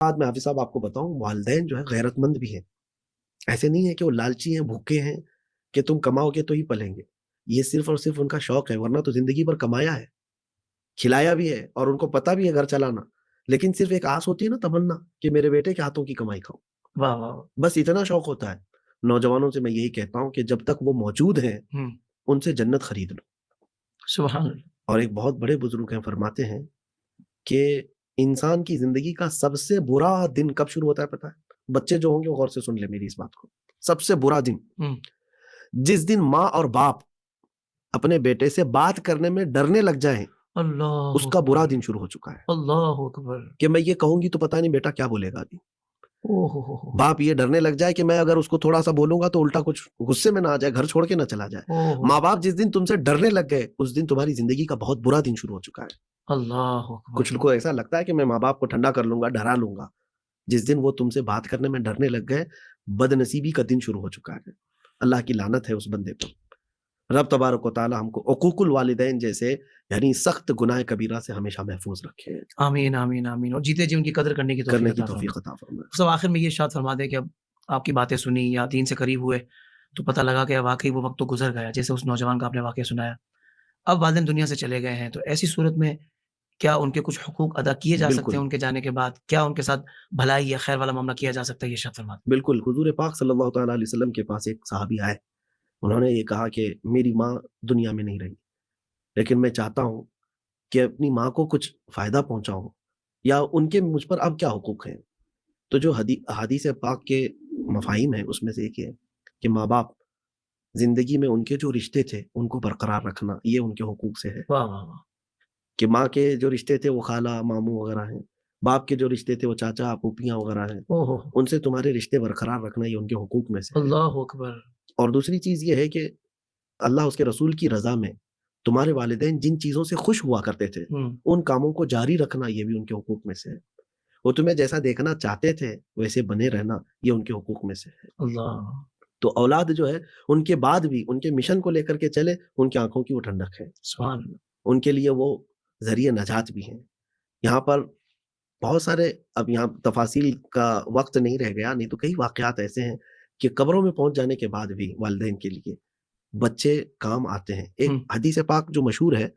بعد میں حافظ صاحب آپ کو بتاؤں، والدین جو ہے غیرت مند بھی ہیں. ایسے نہیں ہے کہ وہ لالچی ہیں، بھوکے ہیں کہ تم کماؤ گے تو ہی پلیں گے. یہ صرف اور صرف ان کا شوق ہے، ورنہ تو زندگی بھر کمایا ہے، کھلایا بھی ہے، اور ان کو پتا بھی ہے گھر چلانا. لیکن صرف ایک آس ہوتی ہے نا، تمنا، کہ میرے بیٹے کے ہاتھوں کی کمائی کھاؤں. واہ واہ. بس اتنا شوق ہوتا ہے. نوجوانوں سے میں یہی کہتا ہوں کہ جب تک وہ موجود ہیں ان سے جنت خرید لو. سبحان اللہ. اور ایک بہت بڑے بزرگ ہیں، فرماتے ہیں کہ انسان کی زندگی کا سب سے برا دن کب شروع ہوتا ہے پتا ہے؟ بچے جو ہوں گے وہ غور سے سن لے میری اس بات کو. سب سے برا دن جس دن ماں اور باپ اپنے بیٹے سے بات کرنے میں ڈرنے لگ جائیں، اللہ اس کا برا دن شروع ہو چکا ہے. اللہ اکبر. کہ میں یہ کہوں گی تو پتہ نہیں بیٹا کیا بولے گا. ابھی اوہ باپ یہ ڈرنے لگ جائے کہ میں اگر اس کو تھوڑا سا بولوں گا تو الٹا کچھ غصے میں نہ آ جائے، گھر چھوڑ کے نہ چلا جائے. ماں باپ جس دن تم سے ڈرنے لگ گئے اس دن تمہاری زندگی کا بہت برا دن شروع ہو چکا ہے. اللہ اکبر. کچھ کو ایسا لگتا ہے کہ میں ماں باپ کو ٹھنڈا کر لوں گا، ڈرا لوں گا. جس دن وہ تم سے بات کرنے میں ڈرنے لگ گئے، بد نصیبی کا دن شروع ہو چکا ہے. اللہ کی لعنت ہے اس بندے پر. رب تبارک و تعالی ہم کو عقوق الوالدین جیسے یعنی سخت گناہ کبیرہ سے ہمیشہ محفوظ رکھے. آمین آمین آمین. اور جیتے جی ان کی قدر کرنے کی توفیق عطا فرمائے. سب آخر میں یہ ارشاد فرما دے کہ اب آپ کی باتیں سنی یا دین سے قریب ہوئے تو پتہ لگا کہ واقعی وہ وقت تو گزر گیا، جیسے اس نوجوان کا آپ نے واقعہ سنایا. اب والدین دنیا سے چلے گئے ہیں، تو ایسی صورت میں کیا ان کے کچھ حقوق ادا کیے جا سکتے ہیں ان کے جانے کے بعد؟ کیا ان کے ساتھ بھلائی یا خیر والا معاملہ کیا جا سکتا ہے؟ یہ ارشاد فرما دیں. بالکل. حضور پاک صلی اللہ تعالیٰ علیہ وسلم کے پاس ایک صحابی آئے. انہوں نے یہ کہا کہ میری ماں دنیا میں نہیں رہی، لیکن میں چاہتا ہوں کہ اپنی ماں کو کچھ فائدہ پہنچاؤں، یا ان کے مجھ پر اب کیا حقوق ہیں. تو جو حدیث پاک کے مفاہیم ہیں اس میں سے ایک ہے کہ ماں باپ زندگی میں ان کے جو رشتے تھے ان کو برقرار رکھنا، یہ ان کے حقوق سے ہے. کہ ماں کے جو رشتے تھے وہ خالہ ماموں وغیرہ ہیں، باپ کے جو رشتے تھے وہ چاچا پھوپھیاں وغیرہ ہیں، ان سے تمہارے رشتے برقرار رکھنا یہ ان کے حقوق میں سے ہے. اللہ اکبر. اور دوسری چیز یہ ہے کہ اللہ اس کے رسول کی رضا میں تمہارے والدین جن چیزوں سے خوش ہوا کرتے تھے ان کاموں کو جاری رکھنا یہ بھی ان کے حقوق میں سے ہے. وہ تمہیں جیسا دیکھنا چاہتے تھے ویسے بنے رہنا یہ ان کے حقوق میں سے ہے. اللہ. تو اولاد جو ہے ان کے بعد بھی ان کے مشن کو لے کر کے چلے، ان کی آنکھوں کی وہ ٹھنڈک ہے، سبحان اللہ. ان کے لیے وہ ذریعہ نجات بھی ہیں. یہاں پر بہت سارے، اب یہاں تفاصیل کا وقت نہیں رہ گیا، نہیں تو کئی واقعات ایسے ہیں کہ قبروں میں پہنچ جانے کے بعد بھی والدین کے لیے بچے کام آتے ہیں. ایک حدیث پاک جو مشہور ہے